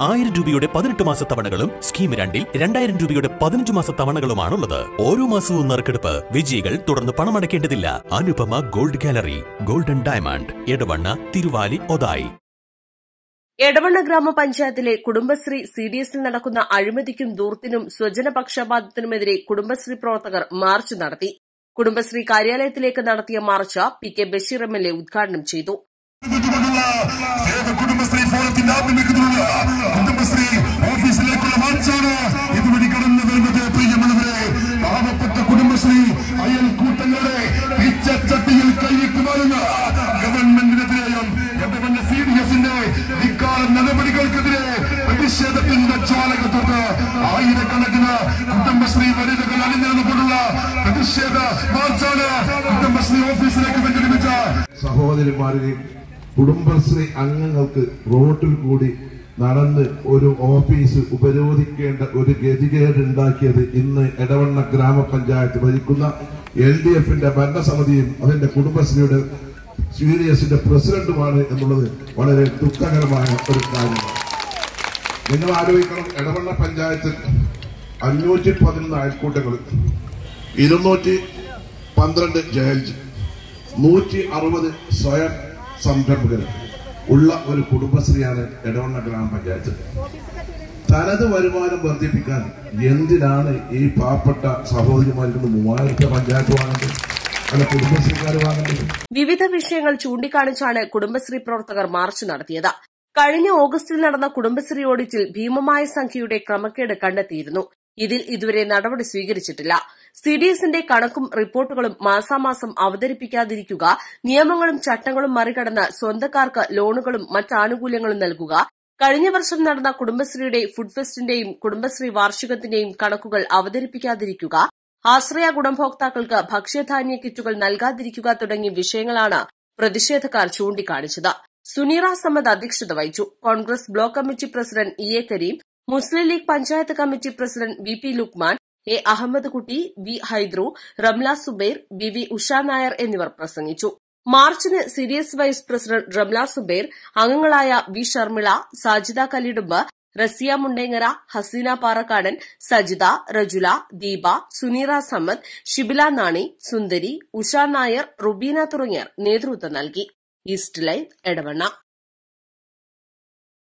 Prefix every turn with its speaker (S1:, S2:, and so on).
S1: 1000 രൂപയുടെ 18 മാസ തവണകളും സ്കീം 2-ൽ 2000 രൂപയുടെ 15 മാസ തവണകളുമാണുള്ളത്. ഓരോ മാസവും നറുക്കെടുപ്പ്. വിജയികൾ തുടർന്ന് പണമടയ്ക്കേണ്ടതില്ല. Anupama gold gallery, golden diamond, Edavanna, Thiruvali, Othayi.
S2: Edavanna ഗ്രാമപഞ്ചായത്തിലെ കുടുംബശ്രീ CDSൽ നടക്കുന്ന അഴിമതിക്കും ദൂർത്തിനും സ്വജനപക്ഷപാതത്തിനുമെതിരെ കുടുംബശ്രീ പ്രവർത്തകർ മാർച്ച് നടത്തി. കുടുംബശ്രീ കാര്യാലയത്തിലേക്ക് നടത്തിയ മാർച്ച് PK ബഷീർ MLA ഉദ്ഘാടനം ചെയ്തു.
S3: കുടുംബശ്രീ ഫോറത്തിന്റെ ആഭിമുഖ്യത്തിലുള്ള കുടുംബശ്രീ ഓഫീസിലേക്കുള്ള മാർച്ചാണ് ഇതുവഴി കടന്നു വരുന്നത്. പ്രിയമുള്ളവരെ, പാവപ്പെട്ട കുടുംബശ്രീ അയൽക്കൂട്ടങ്ങളുടെ പിച്ചച്ചട്ടിയിൽ കൈവയ്ക്കുവാനുള്ള ഗവൺമെന്റിനെതിരെയും എടവണ്ണ CDSന്റെ ധിക്കാര നടപടികൾക്കെതിരെ പ്രതിഷേധത്തിന്റെ ജ്വാലകത്തോട്ട് ആയിരക്കണക്കിന് കുടുംബശ്രീ വനിതകൾ അണിനിരന്നുകൊണ്ടുള്ള പ്രതിഷേധ മാർച്ചാണ് കുടുംബശ്രീ ഓഫീസിലേക്ക് സംഘടിപ്പിച്ച
S4: സഹോദരിമാരിൽ കുടുംബശ്രീ അംഗങ്ങൾക്ക് റോഡിൽ കൂടി നടന്ന് ഒരു ഓഫീസ് ഉപരോധിക്കേണ്ട ഒരു ഗതികേടുണ്ടാക്കിയത് ഇന്ന് എടവണ്ണ ഗ്രാമപഞ്ചായത്ത് ഭരിക്കുന്ന LDFന്റെ ഭരണസമിതിയും അതിന്റെ കുടുംബശ്രീയുടെ CDSന്റെ പ്രസിഡന്റുമാണ് എന്നുള്ളത് വളരെ ദുഃഖകരമായ ഒരു കാര്യമാണ്. നിങ്ങൾ ആലോചിക്കണം, എടവണ്ണ പഞ്ചായത്തിൽ 511 അയൽക്കൂട്ടങ്ങൾ, 212 ജയൽജ്, 160 സ്വയം സംരംഭകർ ഉള്ള ഒരു കുടുംബശ്രീയാണ് എടവണ്ണ ഗ്രാമപഞ്ചായത്ത്. തനത് വരുമാനം വർദ്ധിപ്പിക്കാൻ എന്തിനാണ് ഈ പാവപ്പെട്ട സഹോദരിമാരിൽ നിന്ന് 3000 പഞ്ചായത്ത് വാങ്ങേണ്ടത്, അല്ല കുടുംബശ്രീക്കാർ വാങ്ങേണ്ടത്?
S2: വിവിധ വിഷയങ്ങൾ ചൂണ്ടിക്കാണിച്ചാണ് കുടുംബശ്രീ പ്രവർത്തകർ മാർച്ച് നടത്തിയത്. കഴിഞ്ഞ ഓഗസ്റ്റിൽ നടന്ന കുടുംബശ്രീ ഓഡിറ്റിൽ ഭീമമായ സംഖ്യയുടെ ക്രമക്കേട് കണ്ടെത്തിയിരുന്നു. ഇതിൽ ഇതുവരെ നടപടി സ്വീകരിച്ചിട്ടില്ല. CDSന്റെ കണക്കും റിപ്പോർട്ടുകളും മാസാമാസം അവതരിപ്പിക്കാതിരിക്കുക, നിയമങ്ങളും ചട്ടങ്ങളും മറികടന്ന് സ്വന്തക്കാർക്ക് ലോണുകളും മറ്റ് ആനുകൂല്യങ്ങളും നൽകുക, കഴിഞ്ഞ വർഷം നടന്ന കുടുംബശ്രീയുടെ ഫുഡ് ഫെസ്റ്റിന്റെയും കുടുംബശ്രീ വാർഷികത്തിന്റെയും കണക്കുകൾ അവതരിപ്പിക്കാതിരിക്കുക, ആശ്രയ ഗുണഭോക്താക്കൾക്ക് ഭക്ഷ്യധാന്യ കിറ്റുകൾ നൽകാതിരിക്കുക തുടങ്ങിയ വിഷയങ്ങളാണ് പ്രതിഷേധക്കാർ ചൂണ്ടിക്കാണിച്ചത്. സുനീറ സമദ് അധ്യക്ഷത വഹിച്ചു. Congress block committee president EA Kareem, Muslim League panchayat committee president VP Lukman, A Ahammad Kutty, V Haidru, Ramla Zubair, BV Usha Nair എന്നിവർ പ്രസംഗിച്ചു. മാർച്ചിന് CDS vice president Ramla Subair, അംഗങ്ങളായ V ഷർമിള, സാജിദ കലിടുമ്പ്, റസിയ മുണ്ടേങ്ങര, ഹസീന പാറക്കാടൻ, സജിത, റജുല, ദീപ, സുനീറ സമദ്, ഷിബില നാണി, സുന്ദരി, ഉഷ നായർ, റുബീന തുടങ്ങിയവർ നേതൃത്വം നൽകി. East live, Edavanna.